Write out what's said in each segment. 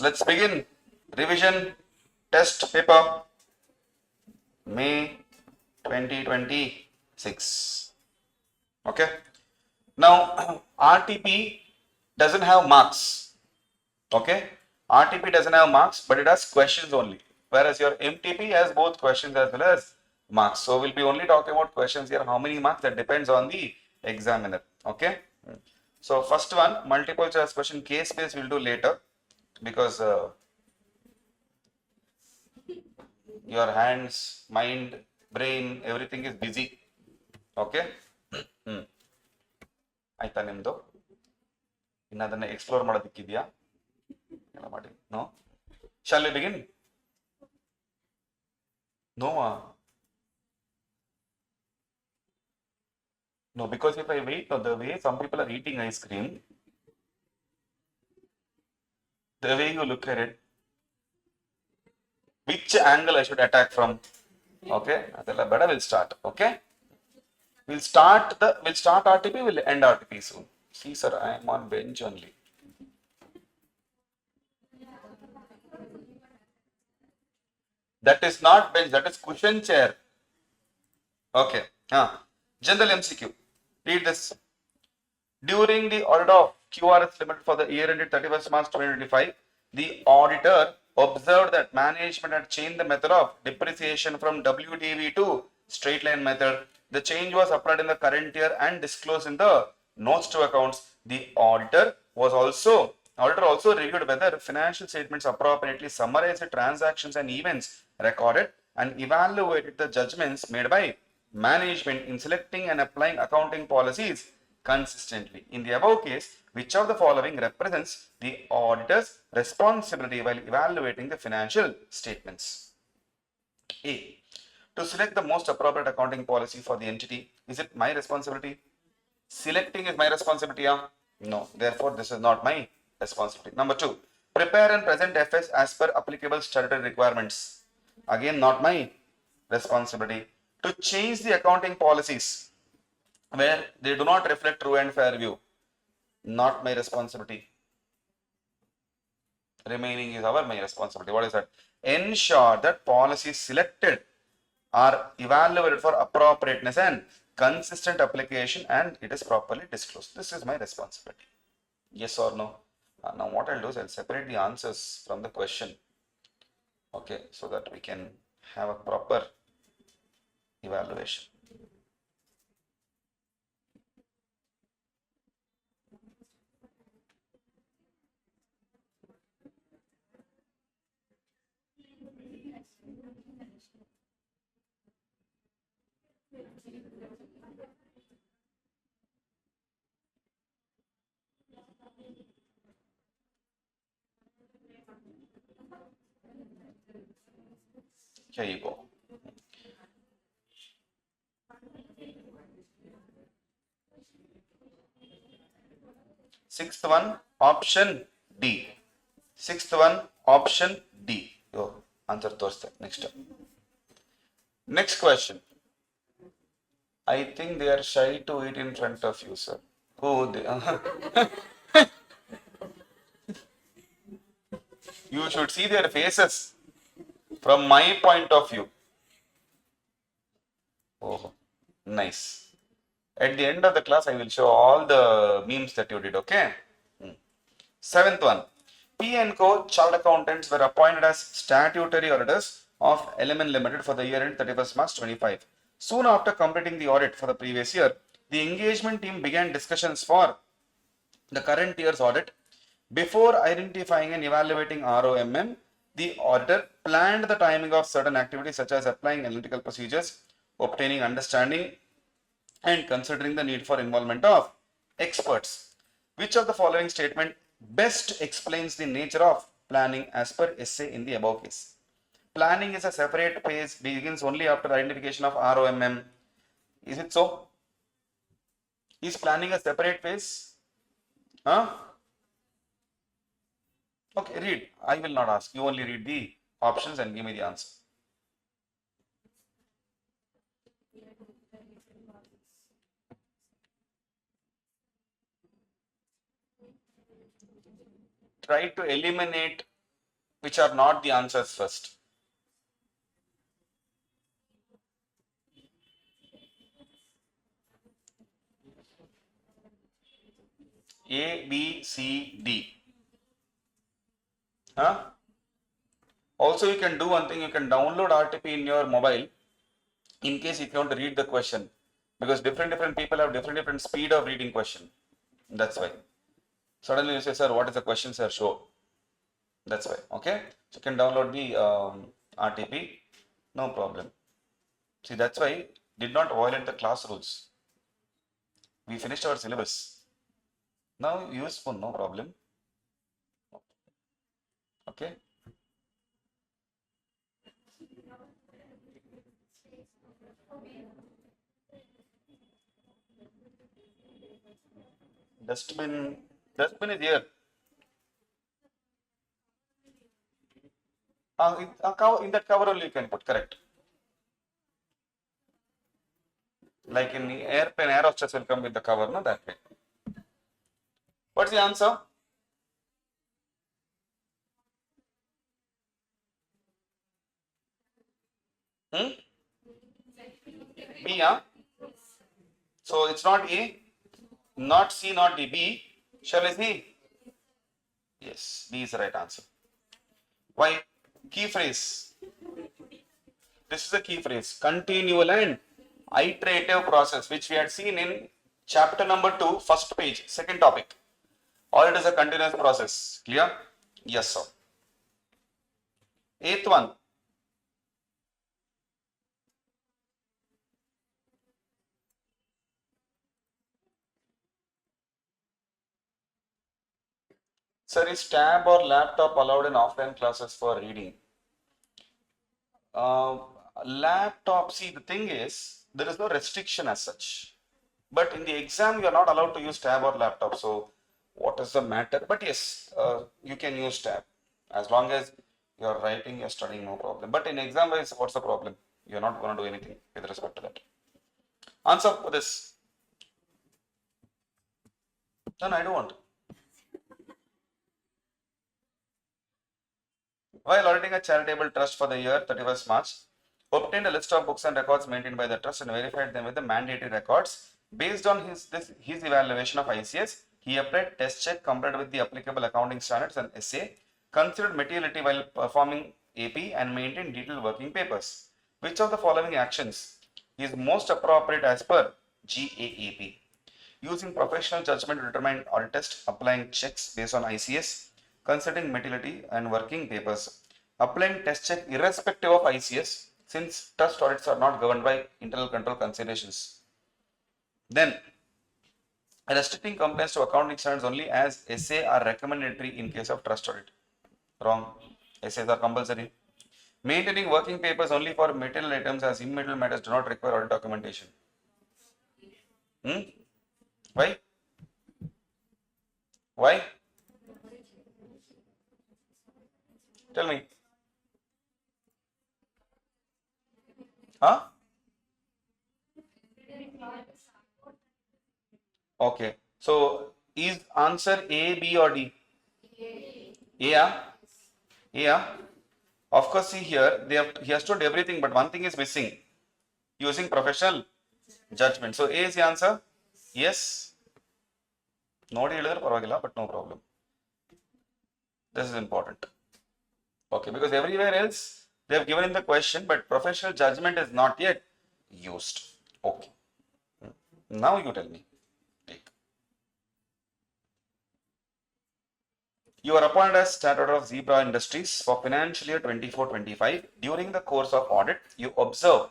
let's begin. Revision test paper, May 2026. Okay. Now, RTP doesn't have marks. Okay. RTP doesn't have marks, but it has questions only. Whereas your MTP has both questions as well as marks. So we'll be only talking about questions here. How many marks? That depends on the examiner. Okay. So first one, multiple choice question, case based we'll do later, because your hands, mind, brain, everything is busy. Okay. ಆಯ್ತಾ ನಿಮ್ದು ಇನ್ನು ಅದನ್ನ explore ಮಾಡೋದಕ್ಕಿದೆಯಾ? ಎಲ್ಲ ಮಾಡಿ. No, shall we begin? No, no, because if I wait, the way some people are eating ice cream, the way you look at it, which angle I should attack from? Okay, adella better. We'll start. Okay, we'll start RTP. We'll end RTP soon. See, sir, I am on bench only. That is not bench. That is cushion chair. Okay. General MCQ. Read this. During the audit of QRS Limited for the year ended 31st March 2025, the auditor observed that management had changed the method of depreciation from WDV to straight line method. The change was applied in the current year and disclosed in the notes to accounts. The auditor also reviewed whether financial statements appropriately summarized the transactions and events recorded and evaluated the judgments made by management in selecting and applying accounting policies consistently. In the above case, which of the following represents the auditor's responsibility while evaluating the financial statements? A. To select the most appropriate accounting policy for the entity. Is it my responsibility? Selecting is my responsibility? No. Therefore, this is not my responsibility. Number 2. Prepare and present FS as per applicable statutory requirements. Again, not my responsibility. To change the accounting policies where they do not reflect true and fair view. Not my responsibility. Remaining is my responsibility. What is that? Ensure that policies selected are evaluated for appropriateness and consistent application and it is properly disclosed. This is my responsibility. Yes or no? Now what I'll do is I'll separate the answers from the question. Okay, so that we can have a proper evaluation. Here you go. Sixth one, option D. Sixth one, option D. Yo, answer Thursday. Next question. I think they are shy to eat in front of you, sir. Who they? You should see their faces from my point of view. Oh, nice. At the end of the class, I will show all the memes that you did, okay? Seventh one. P and Co. Chartered Accountants were appointed as statutory auditors of Element Limited for the year end 31st March 25. Soon after completing the audit for the previous year, the engagement team began discussions for the current year's audit. Before identifying and evaluating ROMM, the auditor planned the timing of certain activities such as applying analytical procedures, obtaining understanding, and considering the need for involvement of experts. Which of the following statement best explains the nature of planning as per SA in the above case? Planning is a separate phase, begins only after identification of ROMM. Is it so? Is planning a separate phase? Okay, read. I will not ask. You only read the options and give me the answer. Try to eliminate which are not the answers first. A, B, C, D. Huh? Also, you can do one thing, you can download RTP in your mobile in case if you want to read the question, because different people have different speed of reading question. That's why. Suddenly you say, sir, what is the question, sir? Show. That's why. Okay. So you can download the RTP. No problem. See, that's why did not violate the class rules. We finished our syllabus. Now use phone, no problem. Okay. Dustbin is here. In that cover only you can put, correct. Like in the airplane, air hostess will come with the cover, no, that way. What's the answer? B, huh? So it's not A, not C, not D. B, shall I see? Yes, B is the right answer. Why? Key phrase. This is a key phrase. Continual and iterative process, which we had seen in chapter number 2, first page, second topic. Audit is a continuous process. Clear? Yes, sir. Eighth one. Sir, is tab or laptop allowed in offline classes for reading? Laptop, see, the thing is, there is no restriction as such. But in the exam, you are not allowed to use tab or laptop. So, what is the matter? But yes, you can use tab. As long as you are writing, you are studying, no problem. But in exam wise, what's the problem? You are not going to do anything with respect to that. Answer for this. Then I don't want. While auditing a charitable trust for the year 31st March, obtained a list of books and records maintained by the trust and verified them with the mandatory records. Based on his evaluation of ICS, he applied test check compared with the applicable accounting standards and essay, considered materiality while performing AP and maintained detailed working papers. Which of the following actions is most appropriate as per GAAP? Using professional judgment to determine audit test, applying checks based on ICS, considering materiality and working papers, applying test check irrespective of ICS, since trust audits are not governed by internal control considerations. Then, restricting compliance to accounting standards only as essay are recommendatory in case of trust audit. Wrong. Essays are compulsory. Maintaining working papers only for material items as immaterial matters do not require audit documentation. Why? Why? Tell me. Huh? Okay. So is answer A, B or D? A. Yeah. Yeah. Of course, see here, he has told everything, but one thing is missing. Using professional judgment. So A is the answer? Yes. Not but no problem. This is important. Okay, because everywhere else they have given in the question, but professional judgment is not yet used. Okay. Now you tell me. Take. You are appointed as statutory of Zebra Industries for financial year 24-25. During the course of audit, you observe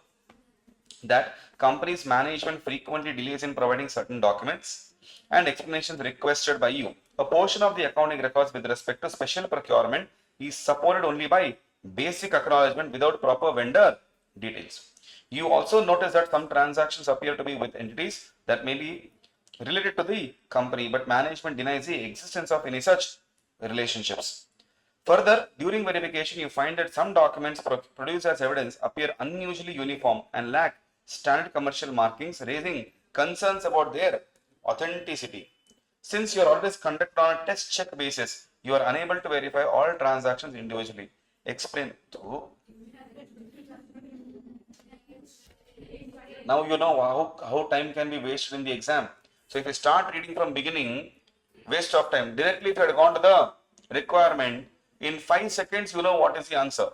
that company's management frequently delays in providing certain documents and explanations requested by you. A portion of the accounting records with respect to special procurement is supported only by basic acknowledgement without proper vendor details. You also notice that some transactions appear to be with entities that may be related to the company, but management denies the existence of any such relationships. Further, during verification, you find that some documents produced as evidence appear unusually uniform and lack standard commercial markings, raising concerns about their authenticity. Since your audit is conducted on a test check basis, You are unable to verify all transactions individually. Explain. So, now you know how time can be wasted in the exam. So if you start reading from beginning, waste of time. Directly if you had gone to the requirement, in 5 seconds you know what is the answer.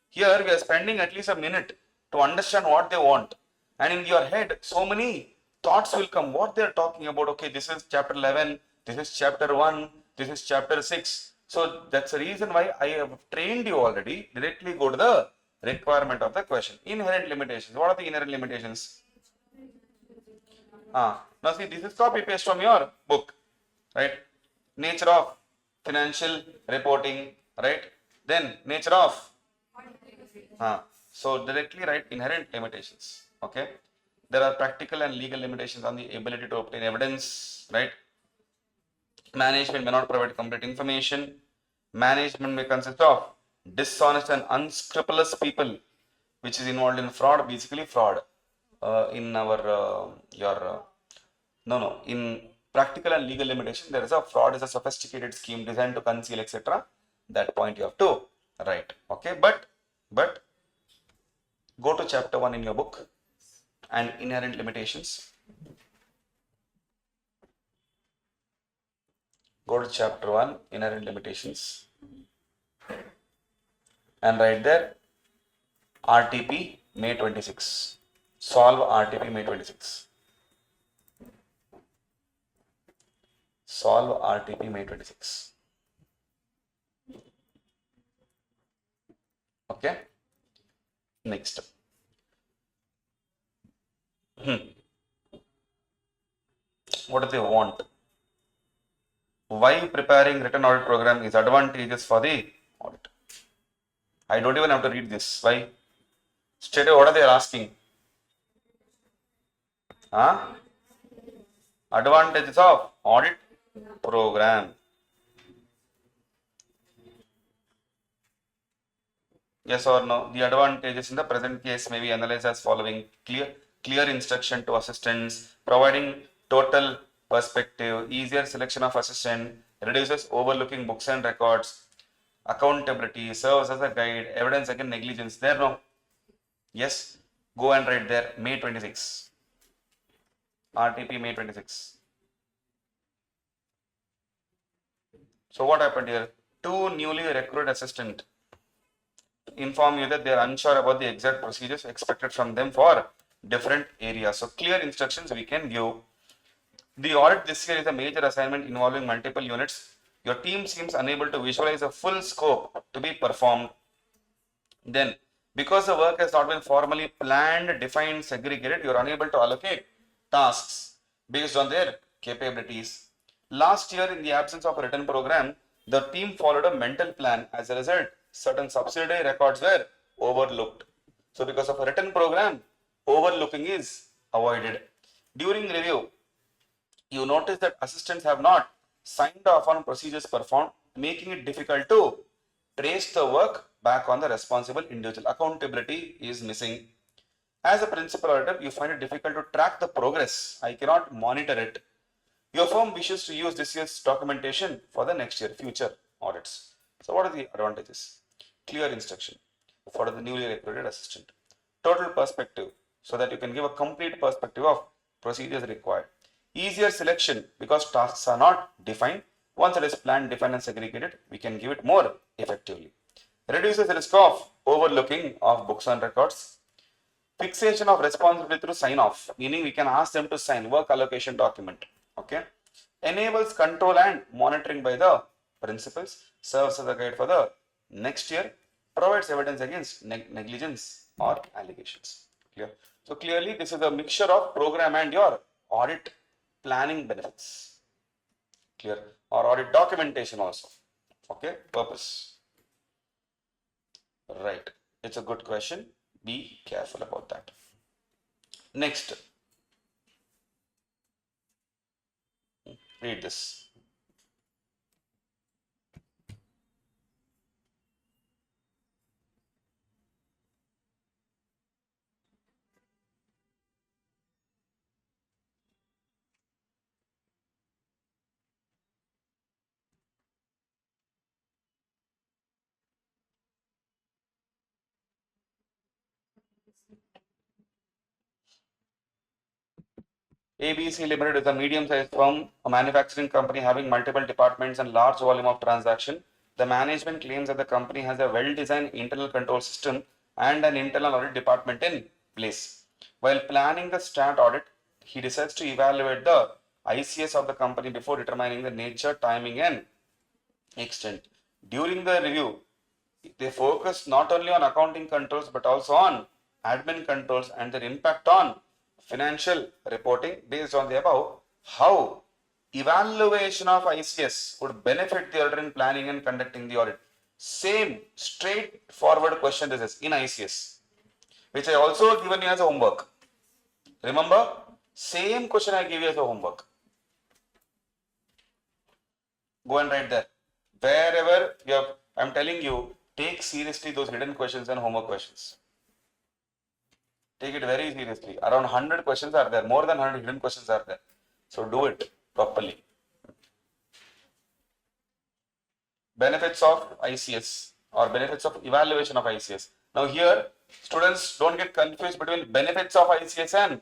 Here we are spending at least a minute to understand what they want. And in your head, so many thoughts will come. What they are talking about. Okay, this is chapter 11, this is chapter 1, this is chapter 6. So that's the reason why I have trained you already. Directly go to the requirement of the question. Inherent limitations. What are the inherent limitations? Now see, this is copy paste from your book, right? Nature of financial reporting, right? Then nature of so directly write inherent limitations. Okay. There are practical and legal limitations on the ability to obtain evidence, right? Management may not provide complete information. Management may consist of dishonest and unscrupulous people, which is involved in fraud, basically fraud. In our in practical and legal limitation, there is a fraud is a sophisticated scheme designed to conceal, etc. That point you have to write. Okay, but go to chapter 1 in your book and inherent limitations. Go to chapter 1, inherent limitations, and write there RTP May 26. Solve RTP May 26. Solve RTP May 26. Okay. Next. What do they want? Why preparing written audit program is advantageous for the audit. I don't even have to read this. Why? Straight away, what are they asking? Advantages of audit program. Yes or no? The advantages in the present case may be analyzed as following: clear instruction to assistants, providing total perspective, easier selection of assistant, reduces overlooking books and records, accountability, serves as a guide, evidence against negligence. There no? Yes. Go and write there May 26. RTP May 26. So what happened here? Two newly recruited assistant inform you that they are unsure about the exact procedures expected from them for different areas. So clear instructions we can give. The audit this year is a major assignment involving multiple units. Your team seems unable to visualize a full scope to be performed. Then, because the work has not been formally planned, defined, segregated, you are unable to allocate tasks based on their capabilities. Last year, in the absence of a written program, the team followed a mental plan. As a result, certain subsidiary records were overlooked. So, because of a written program, overlooking is avoided. During review, you notice that assistants have not signed off on procedures performed, making it difficult to trace the work back on the responsible individual. Accountability is missing. As a principal auditor, you find it difficult to track the progress. I cannot monitor it. Your firm wishes to use this year's documentation for the next year, future audits. So what are the advantages? Clear instruction for the newly recruited assistant. Total perspective, so that you can give a complete perspective of procedures required. Easier selection, because tasks are not defined. Once it is planned, defined and segregated, we can give it more effectively. Reduces the risk of overlooking of books and records. Fixation of responsibility through sign off, meaning we can ask them to sign work allocation document. Okay. Enables control and monitoring by the principals. Serves as a guide for the next year. Provides evidence against negligence or allegations. Clear. So clearly this is a mixture of program and your audit planning benefits. Clear. Or audit documentation also. Okay. Purpose. Right. It's a good question. Be careful about that. Next. Read this. ABC Limited is a medium-sized firm, a manufacturing company having multiple departments and large volume of transaction. The management claims that the company has a well-designed internal control system and an internal audit department in place. While planning the stat audit, he decides to evaluate the ICS of the company before determining the nature, timing, and extent. During the review, they focus not only on accounting controls but also on admin controls and their impact on financial reporting. Based on the above, how evaluation of ICS would benefit the auditor in planning and conducting the audit. Same straightforward question this is in ICS, which I also given you as a homework. Remember, same question I give you as a homework. Go and write there. Wherever you have, I'm telling you, take seriously those hidden questions and homework questions. Take it very seriously. Around 100 questions are there. More than 100 hidden questions are there. So do it properly. Benefits of ICS or benefits of evaluation of ICS. Now here, students don't get confused between benefits of ICS and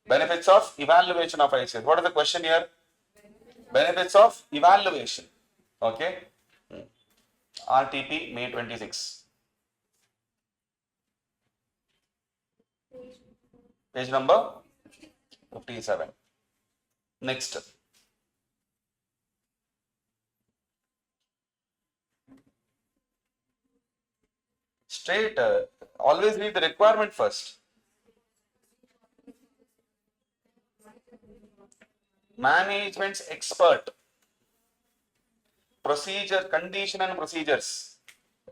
benefits of evaluation of ICS. What is the question here? Benefits of evaluation. Okay. RTP May 26. Page number 57. Next. Straight, always read the requirement first. Management's expert. Procedure, condition and procedures.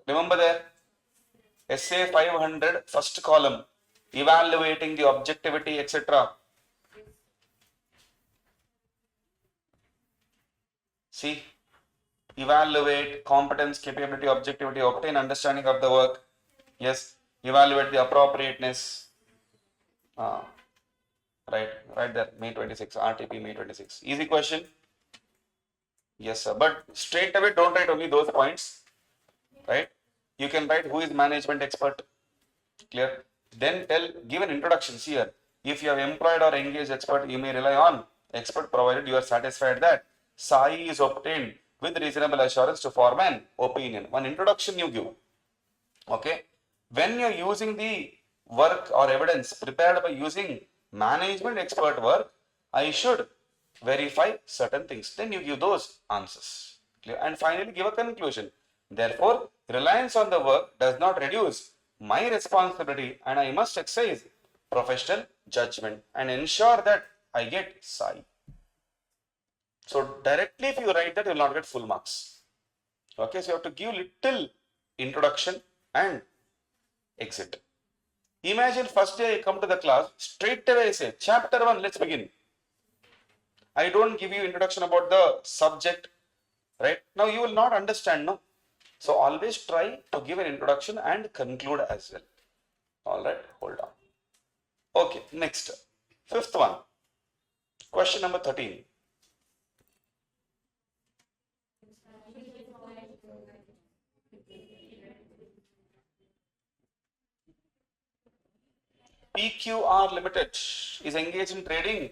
Remember there? SA 500, first column. Evaluating the objectivity, etc. See, evaluate competence, capability, objectivity, obtain understanding of the work. Yes, evaluate the appropriateness. Right there, May 26, RTP May 26. Easy question. Yes, sir. But straight away, don't write only those points. Right? You can write who is management expert. Clear? Then give an introduction here. If you have employed or engaged expert, you may rely on expert provided you are satisfied that SAI is obtained with reasonable assurance to form an opinion. One introduction you give. Okay. When you are using the work or evidence prepared by using management expert work, I should verify certain things. Then you give those answers. Clear? And finally give a conclusion. Therefore, reliance on the work does not reduce my responsibility and I must exercise professional judgment and ensure that I get SAI. So directly if you write that, you will not get full marks. Okay, so you have to give little introduction and exit. Imagine first day I come to the class, straight away I say, chapter 1, let's begin. I don't give you introduction about the subject, right? Now you will not understand, no? So always try to give an introduction and conclude as well. All right, hold on. Okay, next, fifth one, question number 13. PQR Limited is engaged in trading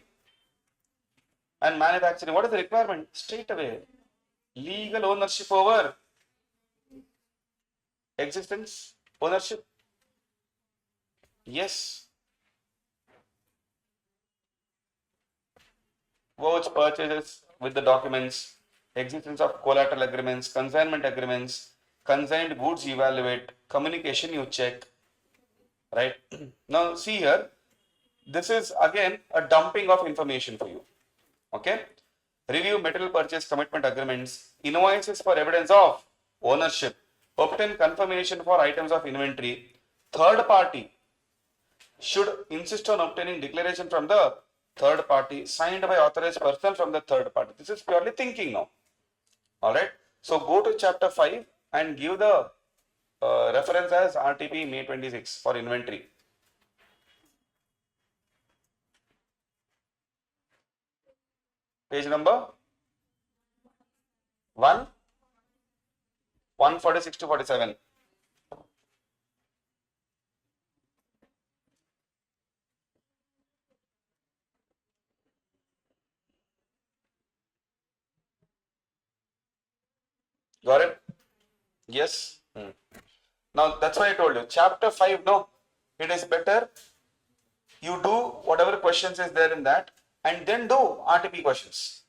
and manufacturing. What is the requirement? Straight away, legal ownership over existence ownership. Yes. Vouch purchases with the documents, existence of collateral agreements, consignment agreements, consigned goods evaluate, communication you check. Right. Now see here, this is again a dumping of information for you. Okay. Review material purchase commitment agreements, invoices for evidence of ownership, obtain confirmation for items of inventory. Third party should insist on obtaining declaration from the third party signed by authorized person from the third party. This is purely thinking now. All right. So go to chapter 5 and give the reference as RTP May 26 for inventory. Page number 146 to 47. Got it? Yes. Now that's why I told you. Chapter 5, no. It is better you do whatever questions is there in that and then do RTP questions.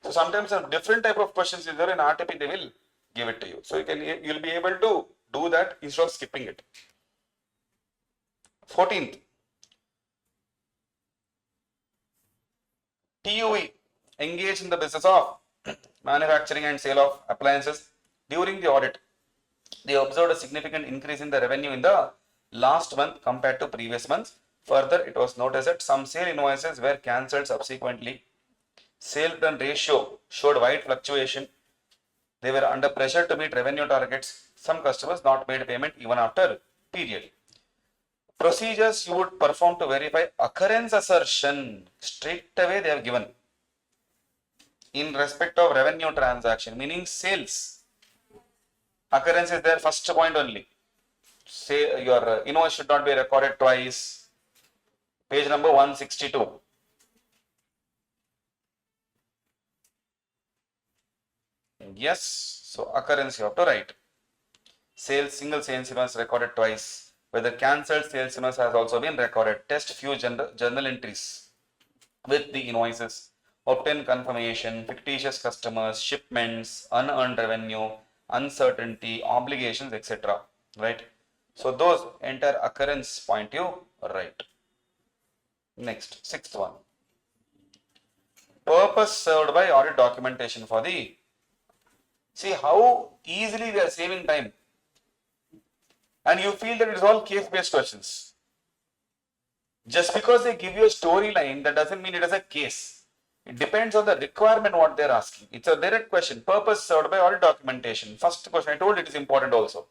So sometimes a different type of questions is there in RTP, they will give it to you. So you'll be able to do that instead of skipping it. 14th, TUE, engage in the business of manufacturing and sale of appliances. During the audit, they observed a significant increase in the revenue in the last month compared to previous months. Further, it was noticed that some sale invoices were cancelled subsequently. Sale return ratio showed wide fluctuation. They were under pressure to meet revenue targets. Some customers not made payment even after period. Procedures you would perform to verify occurrence assertion, straight away they have given. In respect of revenue transaction, meaning sales, occurrence is there first point only. Say your invoice should not be recorded twice. Page number 162. Yes, so occurrence you have to write. Sales, single sales invoice recorded twice. Whether cancelled sales invoice has also been recorded. Test few journal entries with the invoices. Obtain confirmation, fictitious customers, shipments, unearned revenue, uncertainty, obligations, etc. Right? So those enter occurrence point you write. Next, sixth one. Purpose served by audit documentation for the. See how easily we are saving time. And you feel that it is all case-based questions. Just because they give you a storyline, that doesn't mean it is a case. It depends on the requirement what they are asking. It's a direct question. Purpose served by audit documentation. First question, I told it is important also.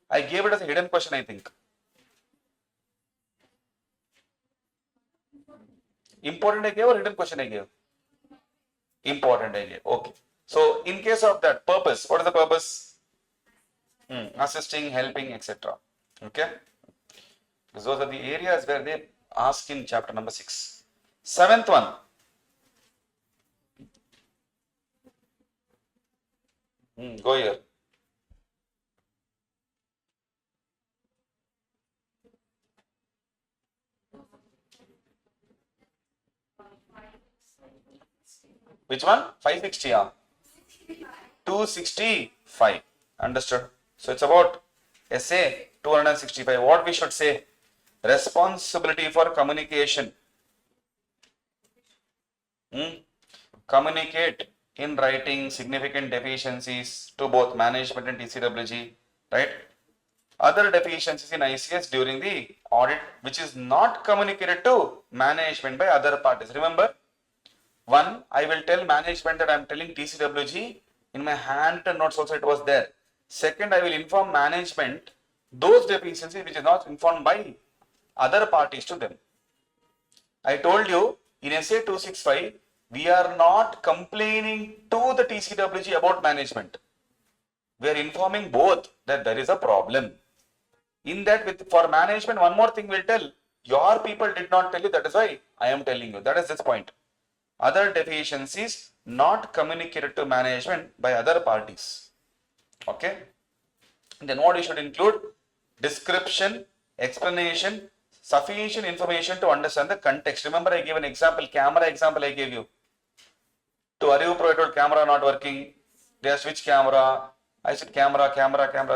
I gave it as a hidden question, I think. Important I gave or hidden question I gave? Important I gave. Okay. So in case of that purpose, what is the purpose? Assisting, helping, etc. Okay. Those are the areas where they ask in chapter number 6. Seventh one. Go here. Which one? 560. 265. Understood. So it's about essay 265. What we should say? Responsibility for communication. Communicate in writing significant deficiencies to both management and TCWG, right? Other deficiencies in ICS during the audit which is not communicated to management by other parties. Remember, one, I will tell management that I am telling TCWG, in my handwritten notes also it was there. Second, I will inform management those deficiencies which is not informed by other parties to them. I told you in SA 265, we are not complaining to the TCWG about management. We are informing both that there is a problem. In that, for management, one more thing will tell, your people did not tell you, that is why I am telling you. That is this point. Other deficiencies not communicated to management by other parties. Okay. Then what you should include? Description, explanation, sufficient information to understand the context. Remember, I gave an example, camera example I gave you. To ArivuPro, I told camera not working. They asked which camera. I said camera.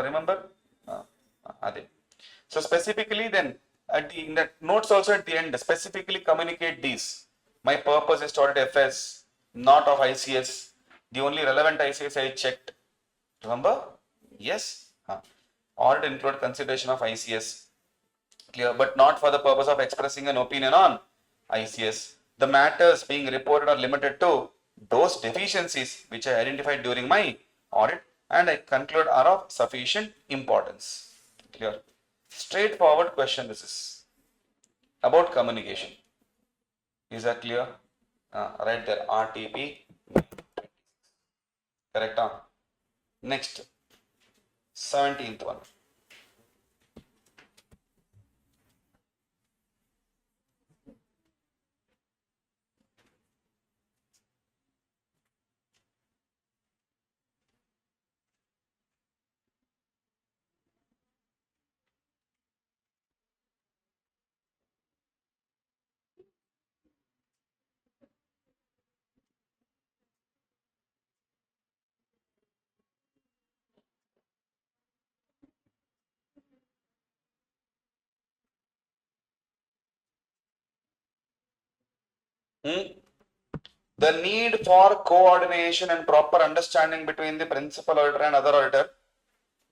Remember? So specifically then, in the notes also at the end, specifically communicate these. My purpose is to audit FS, not of ICS. The only relevant ICS I checked. Remember? Yes. Audit include consideration of ICS. Clear, but not for the purpose of expressing an opinion on ICS. The matters being reported are limited to those deficiencies which I identified during my audit and I conclude are of sufficient importance. Clear? Straightforward question this is about communication. Is that clear? Right there, RTP. Correct? Next, 17th one. Hmm? The need for coordination and proper understanding between the principal auditor and other auditor,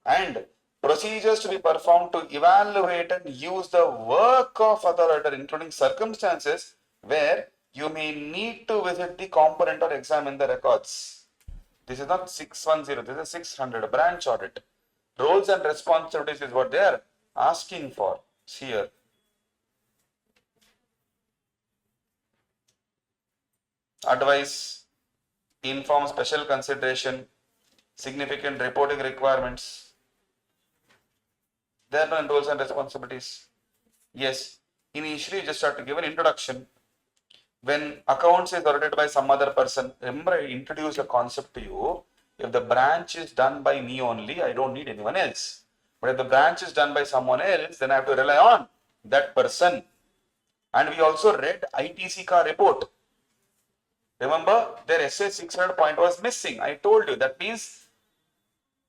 and procedures to be performed to evaluate and use the work of other auditor, including circumstances where you may need to visit the component or examine the records. This is not 610, this is 600, branch audit. Roles and responsibilities is what they are asking for here. Advice, inform special consideration, significant reporting requirements. There are no roles and responsibilities. Yes, initially you just have to give an introduction. When accounts is audited by some other person, remember I introduced a concept to you. If the branch is done by me only, I don't need anyone else. But if the branch is done by someone else, then I have to rely on that person. And we also read ITC car report. Remember, their SA 600 point was missing. I told you that means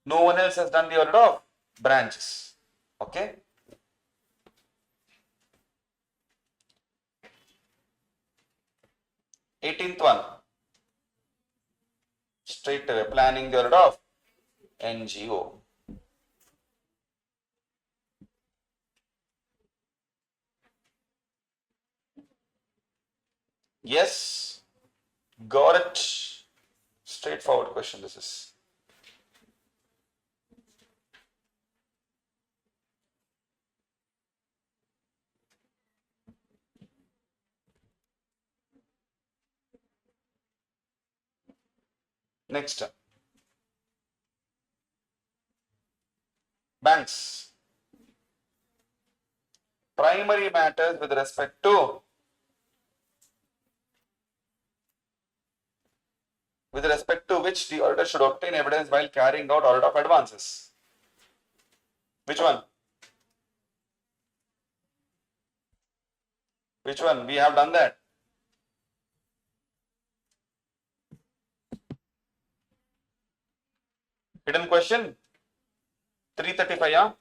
no one else has done the audit of branches. Okay. Eighteenth one. Straight away planning the audit of NGO. Yes, got it. Straightforward question this is. Next, banks. Primary matters with respect to which the auditor should obtain evidence while carrying out audit of advances. Which one? Which one? We have done that. Hidden question? 335, yeah?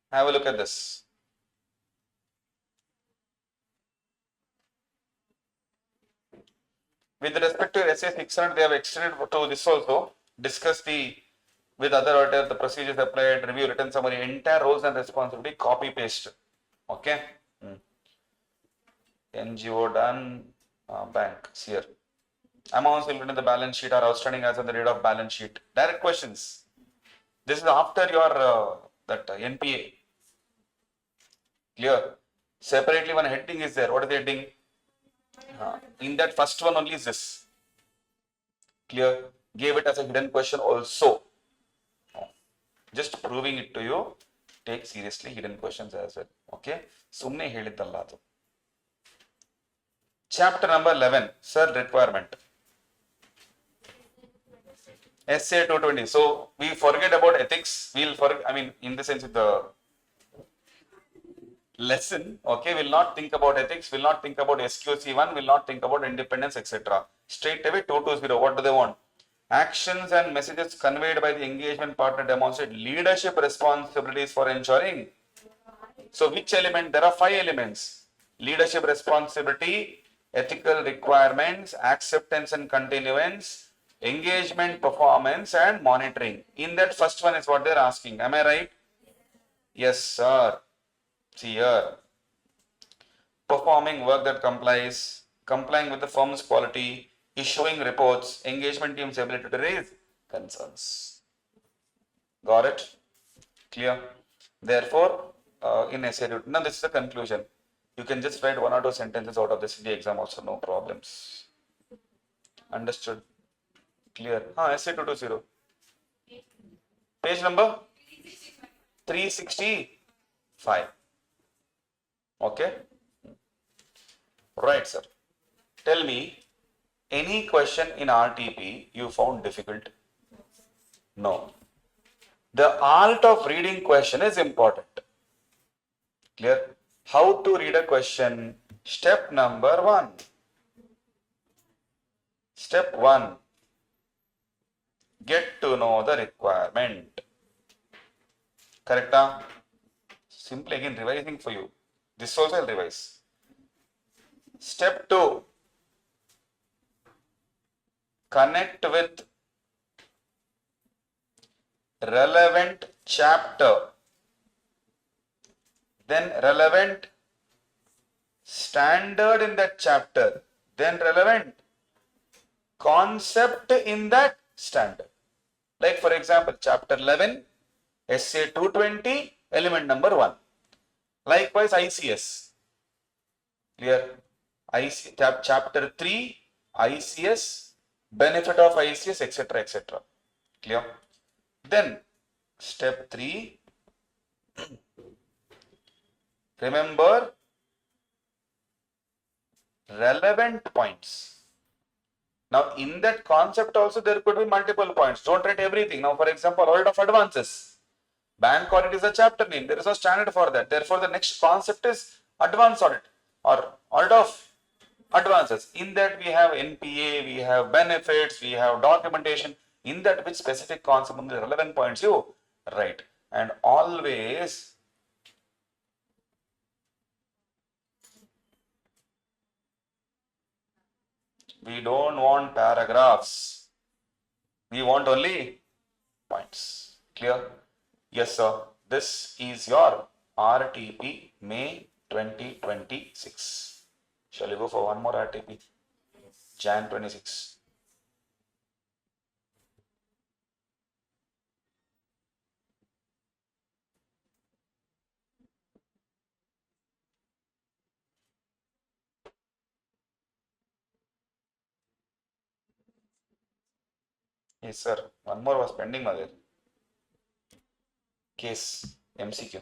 Have a look at this. With respect to SA 600, they have extended to this also. Discuss with other auditor, the procedures applied, review, written summary, entire roles and responsibility, copy paste. Okay. NGO done, banks here. Amounts included in the balance sheet are outstanding as on the date of balance sheet. Direct questions. This is after your that NPA. Clear. Separately, one heading is there. What is the heading? In that first one only is this. Clear. Gave it as a hidden question also. Just proving it to you. Take seriously hidden questions as well. Okay. Sumne ಹೇಳಿದ್ದಲ್ಲ ಅದು. Chapter number 11. Sir, requirement. SA 220. So we forget about ethics. We'll forget. I mean, in the sense of the lesson. Okay, we'll not think about ethics. We'll not think about SQC1. We'll not think about independence, etc. Straight away 220. What do they want? Actions and messages conveyed by the engagement partner demonstrate leadership responsibilities for ensuring. So which element? There are 5 elements. Leadership responsibility, ethical requirements, acceptance and continuance, engagement, performance, and monitoring. In that first one is what they're asking. Am I right? Yes, sir. See here. Performing work that complying with the firm's quality, issuing reports, engagement team's ability to raise concerns. Got it? Clear? Therefore, in essay, now this is the conclusion. You can just write 1 or 2 sentences out of this in the exam also, no problems. Understood? Clear? Essay 220. Page number 365. Okay? Right, sir. Tell me, any question in RTP you found difficult? No. The art of reading question is important. Clear? How to read a question? Step number 1. Step 1. Get to know the requirement. Correct? Simply again revising for you. This also I'll revise. Step 2, connect with relevant chapter, then relevant standard in that chapter, then relevant concept in that standard. Like for example, chapter 11, essay 220, element number 1. Likewise, ICS. Clear? Chapter 3, ICS, benefit of ICS, etc. etc. Clear? Then, step 3, remember relevant points. Now, in that concept also, there could be multiple points. Don't write everything. Now, for example, audit of advances. Bank audit is a chapter name. There is a standard for that. Therefore, the next concept is advance audit or audit of advances. In that, we have NPA, we have benefits, we have documentation. In that, which specific concept, the relevant points you write. And always we don't want paragraphs. We want only points. Clear? Yes, sir. This is your RTP May 2026. Shall we go for one more RTP? Jan 26. Yes, sir. One more was pending, Mother. Case MCQ.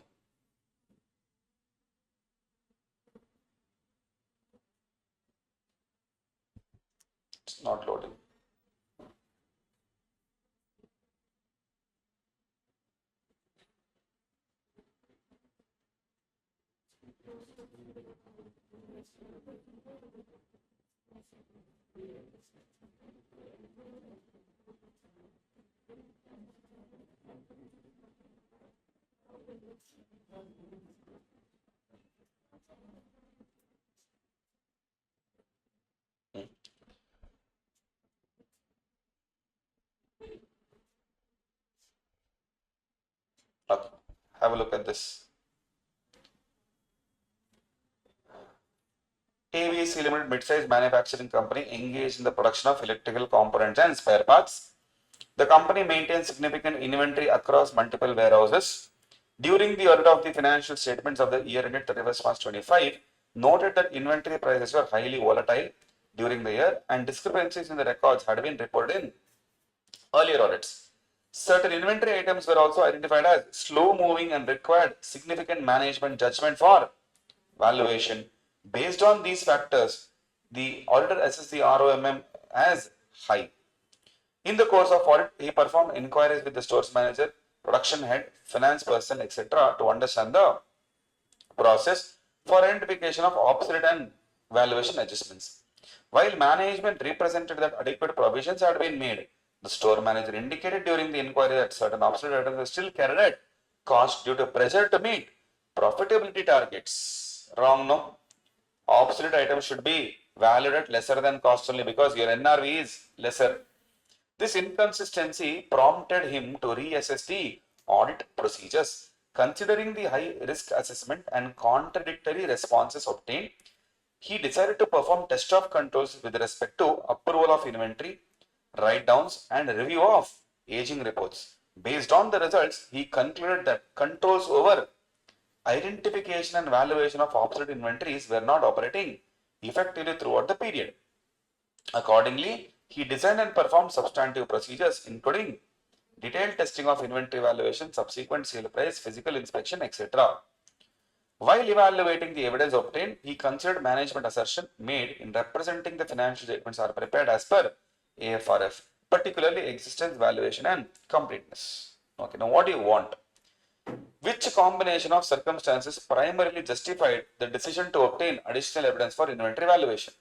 It's not loading. Okay. Have a look at this. AVC Limited mid-sized manufacturing company engaged in the production of electrical components and spare parts. The company maintains significant inventory across multiple warehouses. During the audit of the financial statements of the year ended 31st March 25, noted that inventory prices were highly volatile during the year and discrepancies in the records had been reported in earlier audits. Certain inventory items were also identified as slow moving and required significant management judgment for valuation. Based on these factors, the auditor assessed the ROMM as high. In the course of audit, he performed inquiries with the stores manager, production head, finance person, etc. to understand the process for identification of obsolete and valuation adjustments. While management represented that adequate provisions had been made, the store manager indicated during the inquiry that certain obsolete items were still carried at cost due to pressure to meet profitability targets. Wrong, no? Obsolete items should be valued at lesser than cost only because your NRV is lesser. This inconsistency prompted him to reassess the audit procedures. Considering the high risk assessment and contradictory responses obtained, he decided to perform test of controls with respect to approval of inventory, write-downs, and review of aging reports. Based on the results, he concluded that controls over identification and valuation of obsolete inventories were not operating effectively throughout the period. Accordingly, he designed and performed substantive procedures, including detailed testing of inventory valuation, subsequent sale price, physical inspection, etc. While evaluating the evidence obtained, he considered management assertion made in representing the financial statements are prepared as per AFRF, particularly existence, valuation, and completeness. Okay, now what do you want? Which combination of circumstances primarily justified the decision to obtain additional evidence for inventory valuation?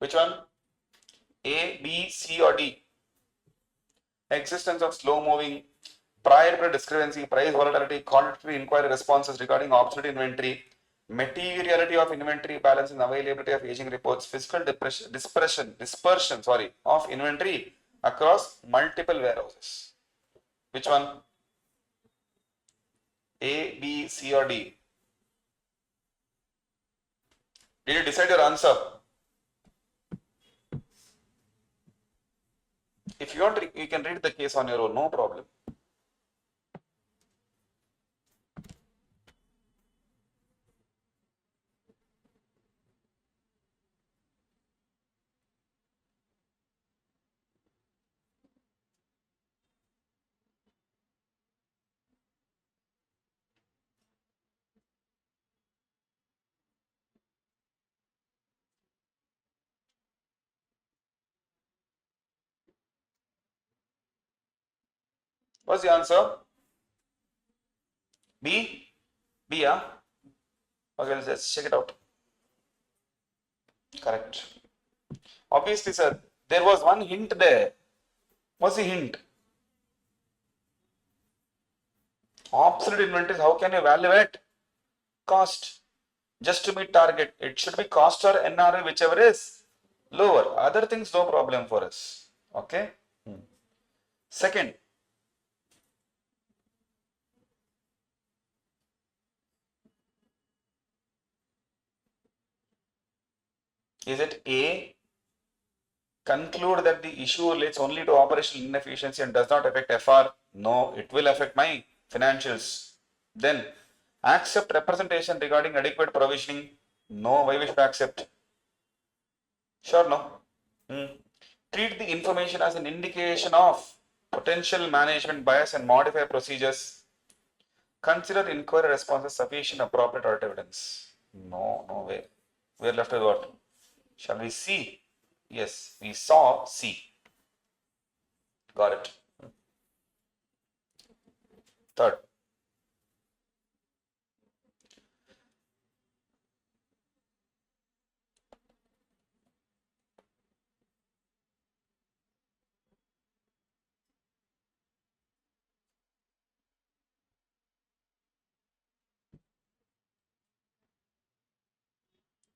Which one? A, B, C or D? Existence of slow moving, prior period discrepancy, price volatility, contradictory inquiry responses regarding obsolete inventory, materiality of inventory balance and availability of aging reports, physical dispersion of inventory across multiple warehouses. Which one? A, B, C or D? Did you decide your answer? If you want, you can read the case on your own, no problem. What's the answer? B? B, huh? Okay, let's check it out. Correct. Obviously, sir, there was one hint there. What's the hint? Obsolete inventories, how can you evaluate? Cost. Just to meet target, it should be cost or NRI, whichever is lower. Other things, no problem for us. Okay. Second, is it A, conclude that the issue relates only to operational inefficiency and does not affect FR? No, it will affect my financials. Then, accept representation regarding adequate provisioning? No, why we should accept? Sure, no. Treat the information as an indication of potential management bias and modify procedures. Consider inquiry responses sufficient, appropriate, or evidence. No, no way. We're left with what? Shall we see? Yes, we saw C. Got it. Third.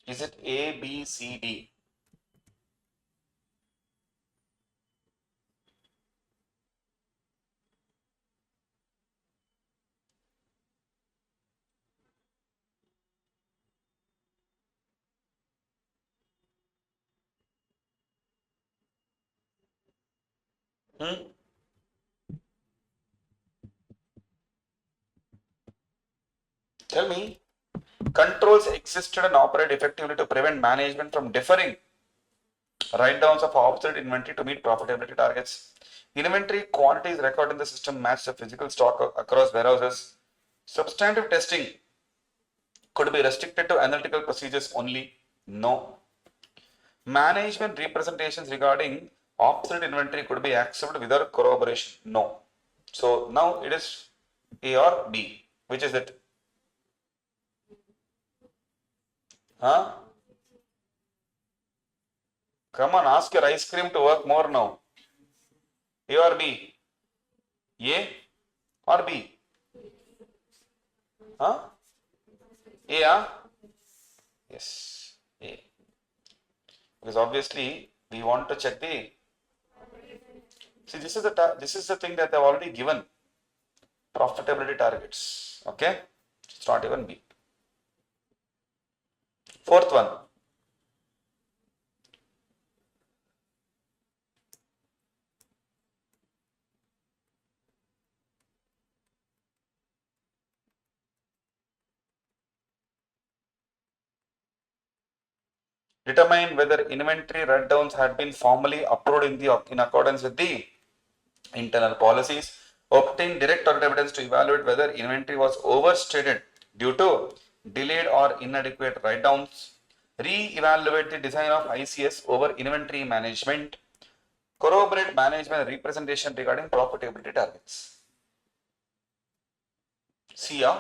Is it A, B, C, D? Tell me. Controls existed and operate effectively to prevent management from deferring write-downs of obsolete inventory to meet profitability targets. Inventory quantities recorded in the system match the physical stock across warehouses. Substantive testing could be restricted to analytical procedures only. No. Management representations regarding obsolete inventory could be accepted without corroboration. No. So now it is A or B. Which is it? Huh? Come on, ask your ice cream to work more now. A or B? A or B? Huh? A, huh? Yes, A. Because obviously we want to check the. See, this is the thing that they've already given. Profitability targets. Okay? It's not even B. Fourth one. Determine whether inventory write-downs had been formally approved in accordance with the internal policies. Obtain direct audit evidence to evaluate whether inventory was overstated due to delayed or inadequate write-downs. Re-evaluate the design of ICS over inventory management. Corroborate management representation regarding profitability targets. See ya.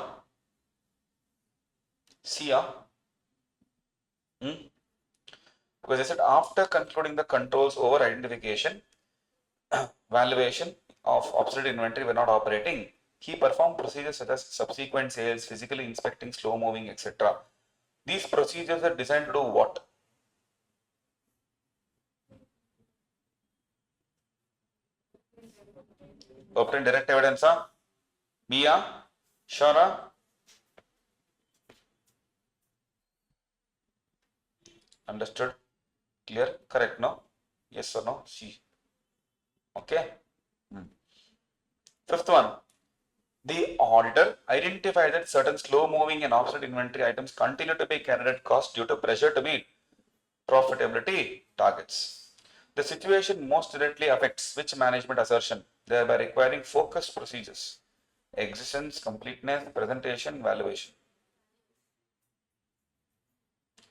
See ya. Because they said after concluding the controls over identification, valuation of obsolete inventory were not operating, he performed procedures such as subsequent sales, physically inspecting slow moving, etc. These procedures are designed to do what? Obtain direct evidence, huh? Mia? Shara? Understood? Clear? Correct, no? Yes or no? C. Okay. Fifth one. The auditor identified that certain slow moving and obsolete inventory items continue to be carried at cost due to pressure to meet profitability targets. The situation most directly affects which management assertion, thereby requiring focused procedures: existence, completeness, presentation, valuation.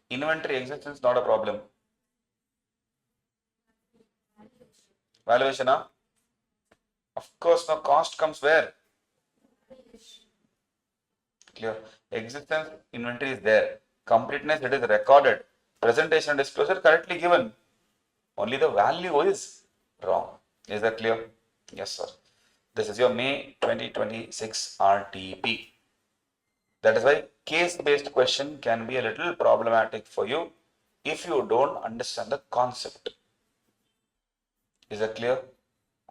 Inventory existence not a problem. Valuation, huh? Of course, no. Cost comes where? Clear. Existence, inventory is there. Completeness, it is recorded. Presentation and disclosure correctly given. Only the value is wrong. Is that clear? Yes, sir. This is your May 2026 RTP. That is why case-based question can be a little problematic for you if you don't understand the concept. Is that clear?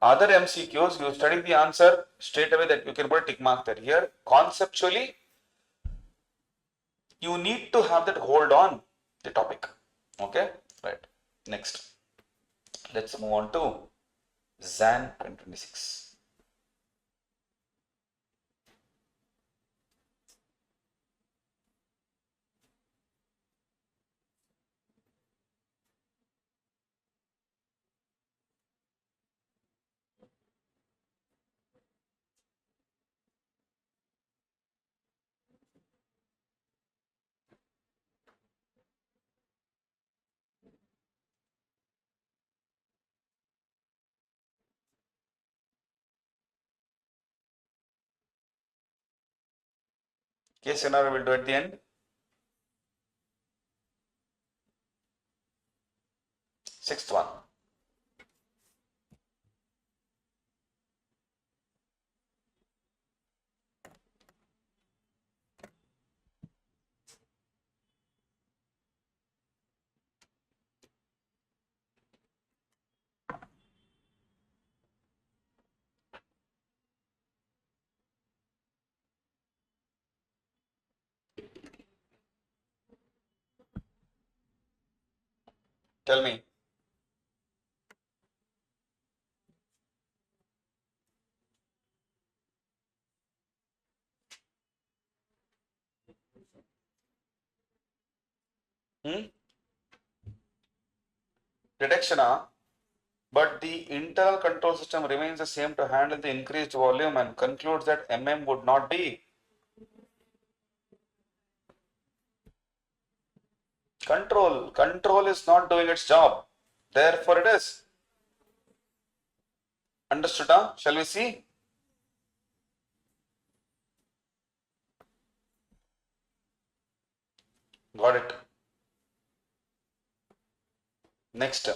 Other MCQs, you study the answer straight away, that you can put a tick mark there. Here, conceptually, you need to have that hold on the topic. Okay, right. Next, let's move on to Zan 2026. Case scenario we'll do at the end. Sixth one. Tell me. Detection, but the internal control system remains the same to handle the increased volume and concludes that would not be control. Control is not doing its job. Therefore, it is. Understood? Shall we see? Got it. Next.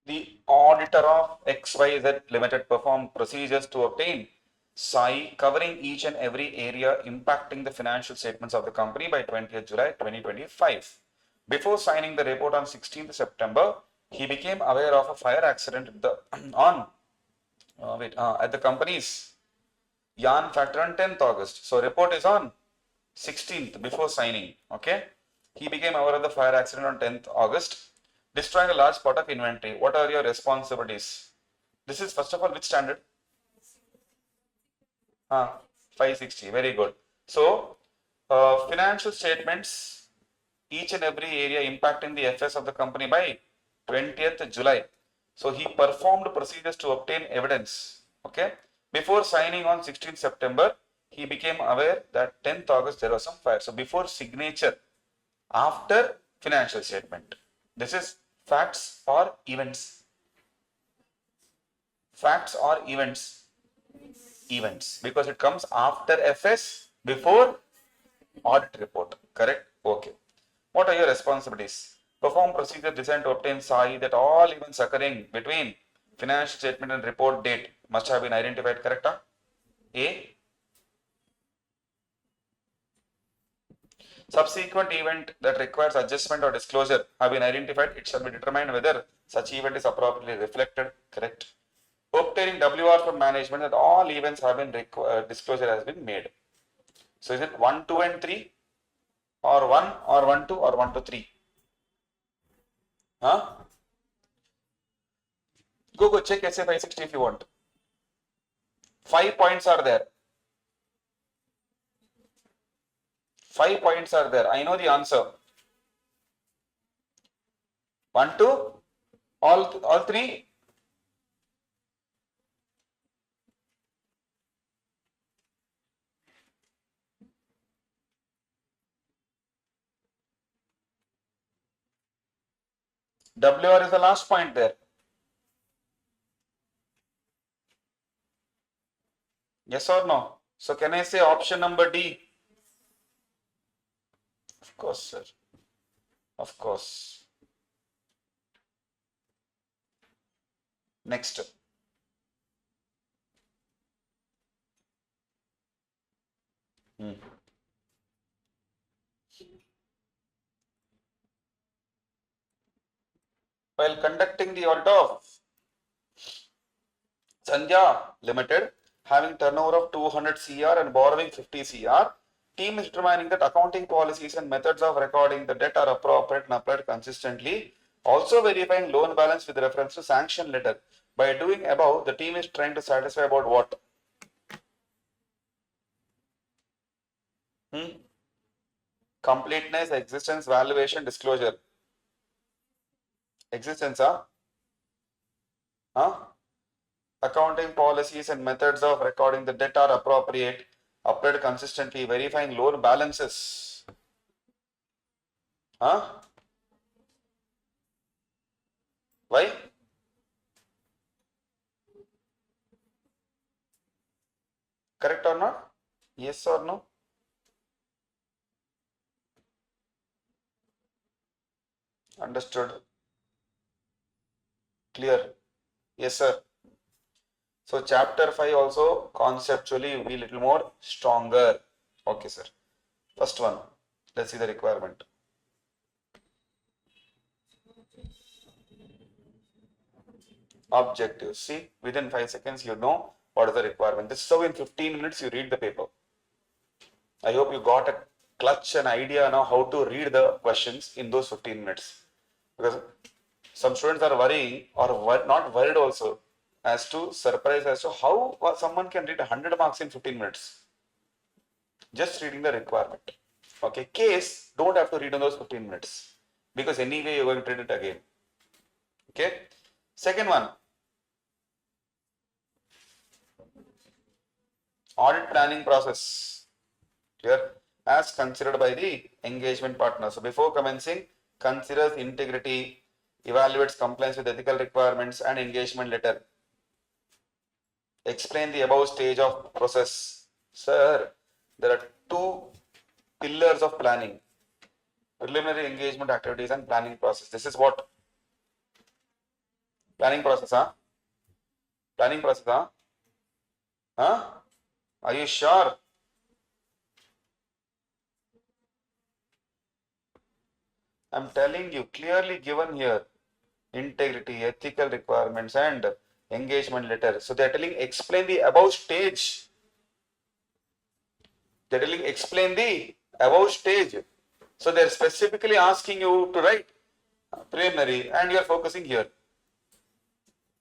The auditor of XYZ Limited performed procedures to obtain SAI covering each and every area impacting the financial statements of the company by 20th July 2025. Before signing the report on 16th September, he became aware of a fire accident at the company's yarn factory on 10th August. So report is on 16th before signing. Okay. He became aware of the fire accident on 10th August, destroying a large part of inventory. What are your responsibilities? This is first of all which standard? 560. Very good. So financial statements, each and every area impacting the FS of the company by 20th July. So he performed procedures to obtain evidence. Okay. Before signing on 16th September, he became aware that 10th August there was some fire. So before signature, after financial statement. This is facts or events? Facts or events? Events, because it comes after FS, before audit report. Correct? Okay. What are your responsibilities? Perform procedure designed to obtain SAI that all events occurring between financial statement and report date must have been identified. Correct? A. Subsequent event that requires adjustment or disclosure have been identified. It shall be determined whether such event is appropriately reflected. Correct? Obtaining WR from management that all events have been disclosure has been made. So is it 1, 2 and 3 or 1 or 1, 2 or 1 to 3? Huh? Go check SA 560 if you want. 5 points are there. 5 points are there. I know the answer. 1, 2, all 3. WR is the last point there. Yes or no? So can I say option number D? Of course, sir. Of course. Next. While conducting the audit of Sandhya Limited, having turnover of 200 CR and borrowing 50 CR, team is determining that accounting policies and methods of recording the debt are appropriate and applied consistently. Also verifying loan balance with reference to sanction letter. By doing above, the team is trying to satisfy about what? Completeness, existence, valuation, disclosure. Existence, Accounting policies and methods of recording the debt are appropriate, applied consistently, verifying loan balances. Why? Correct or not? Yes or no? Understood. Clear? Yes, sir. So chapter 5 also conceptually will be a little more stronger. Okay, sir. First one. Let's see the requirement. Objective. See, within 5 seconds you know what is the requirement. This is how in 15 minutes you read the paper. I hope you got a clutch and idea now how to read the questions in those 15 minutes. Because some students are worrying or not worried also as to surprise as to how someone can read 100 marks in 15 minutes. Just reading the requirement. Okay, case don't have to read in those 15 minutes because anyway you're going to read it again. Okay, second one, audit planning process. Clear? As considered by the engagement partner. So before commencing, considers integrity, evaluates compliance with ethical requirements and engagement letter. Explain the above stage of process. Sir, there are 2 pillars of planning: preliminary engagement activities and planning process. This is what? Planning process, Planning process, Are you sure? I'm telling you, clearly given here, integrity, ethical requirements and engagement letter. So they're telling explain the above stage. They're telling explain the above stage. So they're specifically asking you to write preliminary and you're focusing here.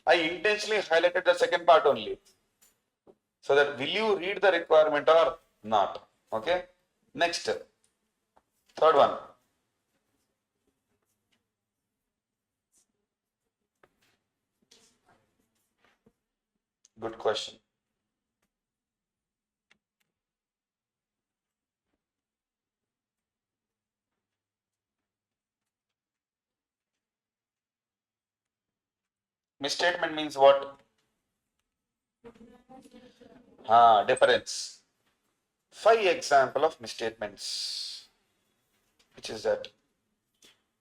I intentionally highlighted the second part only. So that will you read the requirement or not? Okay. Next, third one. Good question. Misstatement means what? Difference. 5 example of misstatements. Which is that?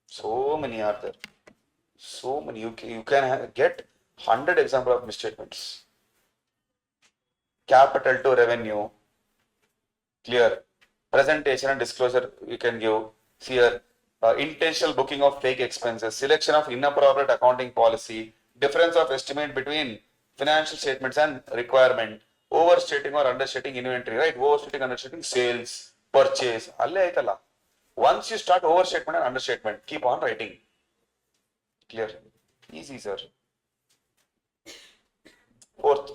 So many are there. So many. You can get 100 example of misstatements. Capital to revenue. Clear. Presentation and disclosure you can give. Here, intentional booking of fake expenses, selection of inappropriate accounting policy, difference of estimate between financial statements and requirement, overstating or understating inventory, right? Overstating, understating sales, purchase. Alle aitala. Once you start overstatement and understatement, keep on writing. Clear? Easy, sir. Fourth.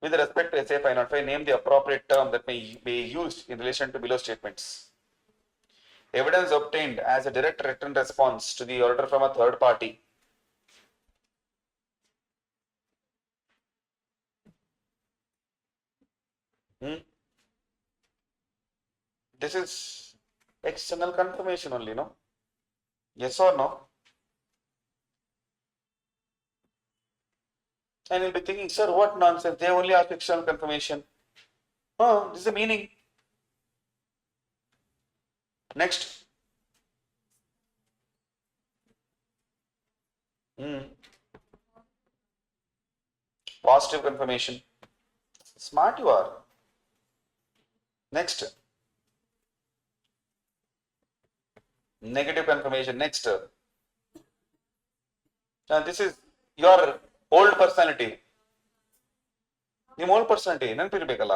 With respect to SA 505, name the appropriate term that may be used in relation to below statements. Evidence obtained as a direct written response to the order from a third party. This is external confirmation only, no? Yes or no? And you'll be thinking, sir, what nonsense? They only ask external confirmation. Oh, this is the meaning. Next. Positive confirmation. Smart you are. Next. Negative confirmation. Next. This is your old personality. ನಿಮ್ಮ old personality ನೆನಪಿರ್ಬೇಕಲ್ಲ.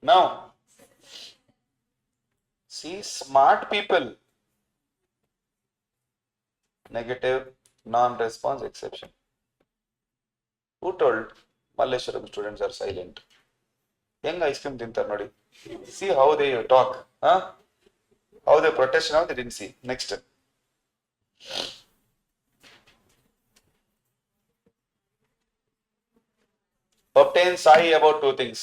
Now, see, smart people. Negative, non-response, exception. Who told Malleshwaram students are silent? Young ice cream tintar nodi. See how they talk. Huh? How they protest now, they didn't see. Next. Obtain SAI about two things.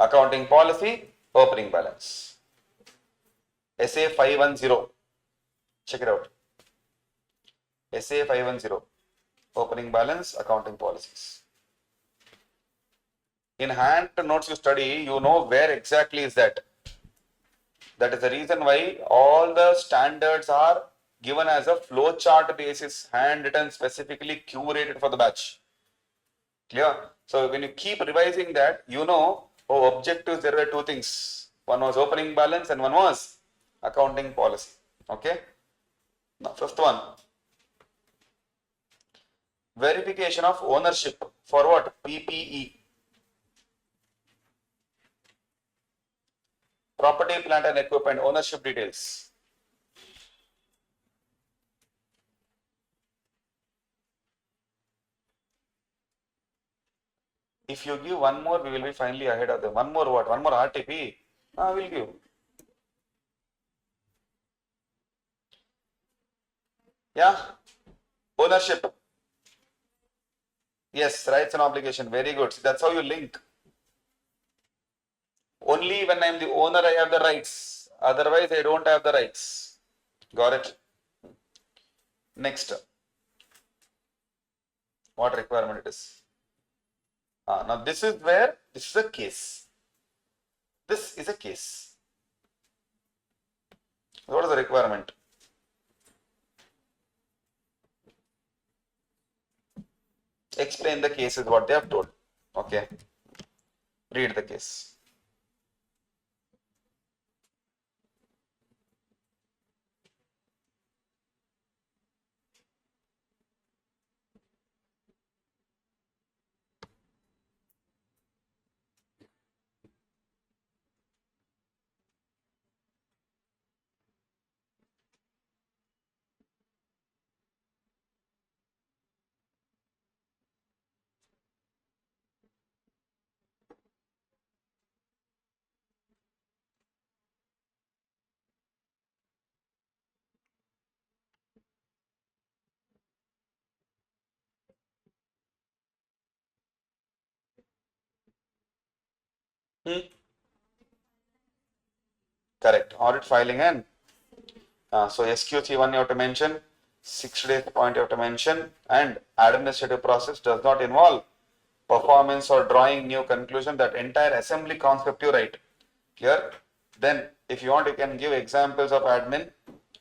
Accounting policy, opening balance. SA 510. Check it out. SA 510. Opening balance, accounting policies. In hand notes you study, you know where exactly is that. That is the reason why all the standards are given as a flowchart basis, handwritten, specifically curated for the batch. Clear? So when you keep revising that, you know, objectives, there were two things. One was opening balance and one was accounting policy. Okay? Now, fifth one. Verification of ownership for what? PPE. Property, plant and equipment, ownership details. If you give one more, we will be finally ahead of them. One more what? One more RTP? We'll give. Yeah? Ownership. Yes, rights and obligation. Very good. So that's how you link. Only when I am the owner, I have the rights. Otherwise, I don't have the rights. Got it? Next. What requirement it is? Now this is where, this is a case. This is a case. What is the requirement? Explain the case is what they have told. Okay. Read the case. Correct. Audit filing and so SQC1 you have to mention, 60 days point you have to mention, and administrative process does not involve performance or drawing new conclusion. That entire assembly concept you write here. Then if you want you can give examples of admin,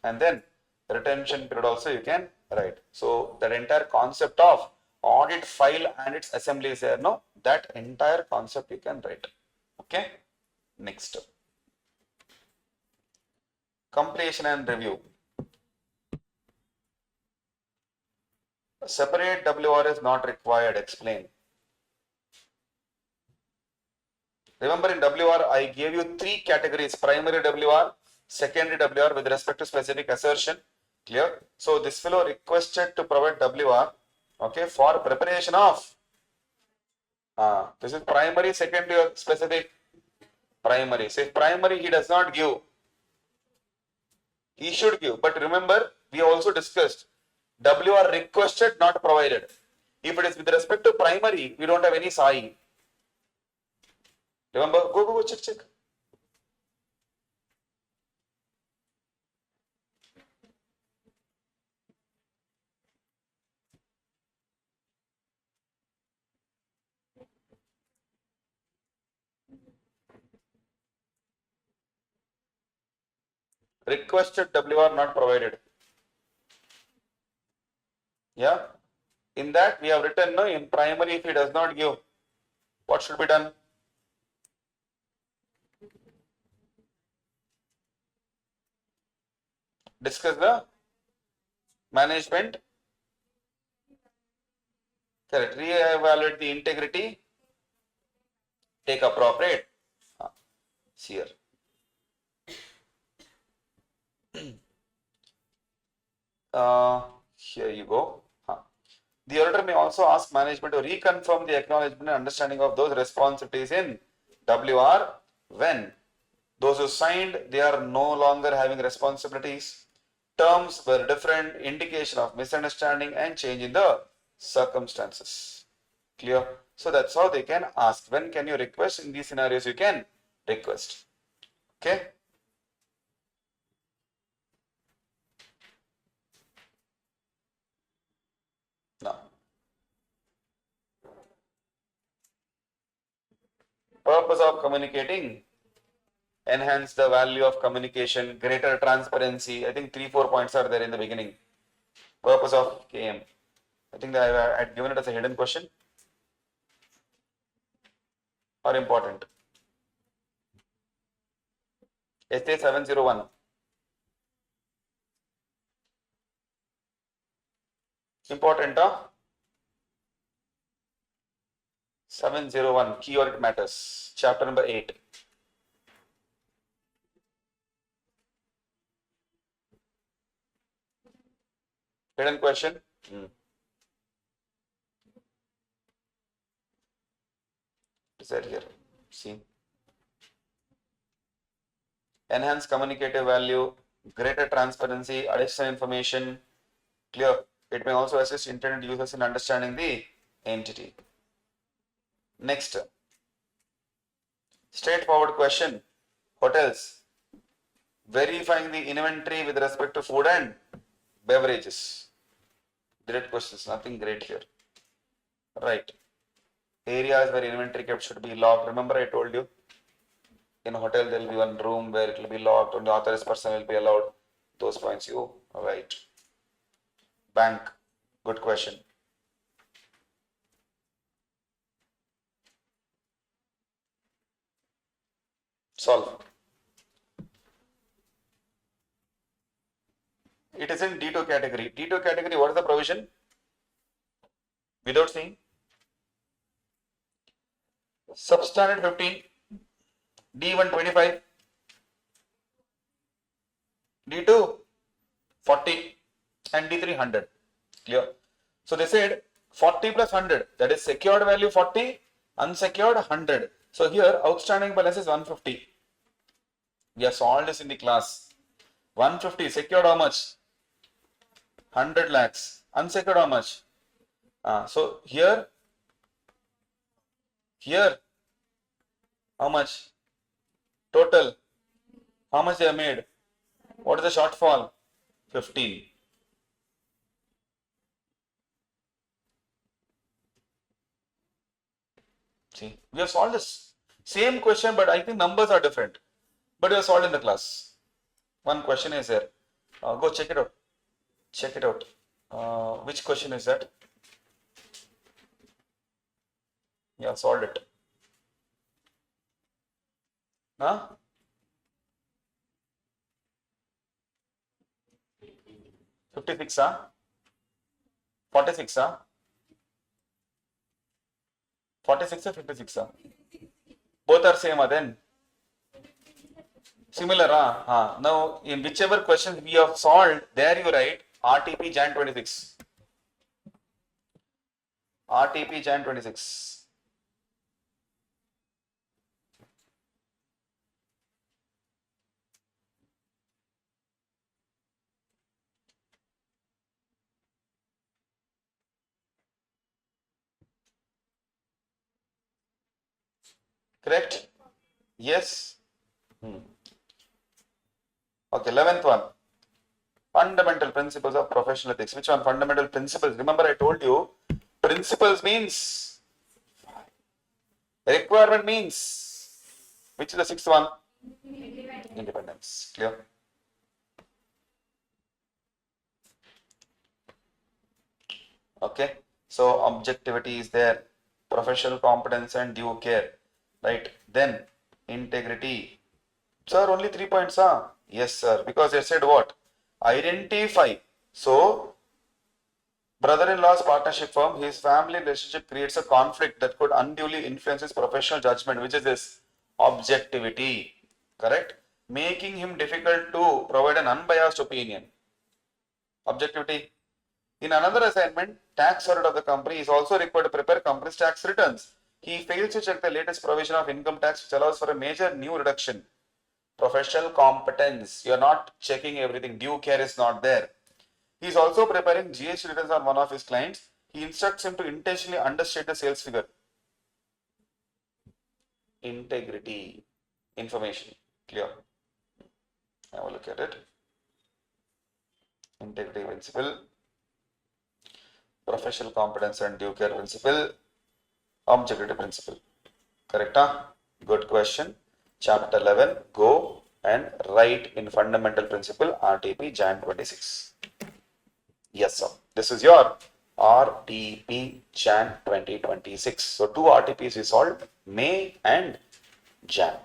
and then retention period also you can write. So that entire concept of audit file and its assembly is there. No, that entire concept you can write. Okay. Next. Completion and review. A separate WR is not required. Explain. Remember in WR, I gave you three categories: primary WR, secondary WR with respect to specific assertion. Clear? So this fellow requested to provide WR, okay, for preparation of, this is primary, secondary or specific? Primary. So if primary he does not give, he should give. But remember, we also discussed WR requested, not provided. If it is with respect to primary, we don't have any SAI. Remember, go, check. Requested WR not provided. Yeah. In that we have written, no, in primary if he does not give, what should be done? Discuss the management. Correct. Re-evaluate the integrity. Take appropriate. See here. Here you go. The auditor may also ask management to reconfirm the acknowledgement and understanding of those responsibilities in WR when those who signed, they are no longer having responsibilities. Terms were different, indication of misunderstanding and change in the circumstances. Clear? So that's how they can ask. When can you request? In these scenarios, you can request. Okay? Now, purpose of communicating: enhance the value of communication, greater transparency. I think 3-4 points are there in the beginning. Purpose of KM. I think that I had given it as a hidden question or important. SA 701. Important, 701, key audit matters, chapter number 8. Hidden question. Is that here? See. Enhance communicative value, greater transparency, additional information. Clear. It may also assist intended users in understanding the entity. Next. Straightforward question. Hotels. Verifying the inventory with respect to food and beverages. Great questions. Nothing great here. Right. Areas where inventory kept should be locked. Remember I told you, in a hotel there will be one room where it will be locked, only authorized person will be allowed. Those points you write. Bank. Good question. Solve. It is in D2 category. D2 category, what is the provision? Without seeing. Substandard 15, D1 25, D2 40 and D3 100. Clear? So they said 40 plus 100, that is secured value 40, unsecured 100. So here outstanding balance is 150. We have solved this in the class. 150 secured how much? 100 lakhs. Unsecured how much? So here how much? Total How much they have made? What is the shortfall? 15. See, we have solved this same question, but I think numbers are different. But we have solved in the class. One question is there. Go check it out. Check it out. Which question is that? Yeah, solved it. Huh? 56, huh? 46, huh? 46 or 56, huh? Both are same, then? Similar, huh? Now, in whichever questions we have solved, there you write RTP Jan 26. RTP Jan 26. Correct? Yes. Okay, 11th one. Fundamental principles of professional ethics. Which one? Fundamental principles. Remember I told you, principles means, requirement means, which is the sixth one? Independence. Clear? Okay. So objectivity is there, professional competence and due care, right? Then integrity. Sir, only 3 points, huh? Yes, sir. Because they said what? Identify. So, brother-in-law's partnership firm, his family relationship creates a conflict that could unduly influence his professional judgment, which is this objectivity. Correct? Making him difficult to provide an unbiased opinion. Objectivity. In another assignment, tax audit of the company is also required to prepare company's tax returns. He fails to check the latest provision of income tax, which allows for a major new reduction. Professional competence. You are not checking everything. Due care is not there. He is also preparing GST returns on one of his clients. He instructs him to intentionally understate the sales figure. Integrity. Information. Clear. Have a look at it. Integrity principle. Professional competence and due care principle. Objectivity principle. Correct? Huh? Good question. Chapter 11. Go and write in fundamental principle RTP Jan 26. Yes, sir. This is your RTP Jan 2026. So, two RTPs we solved, May and Jan.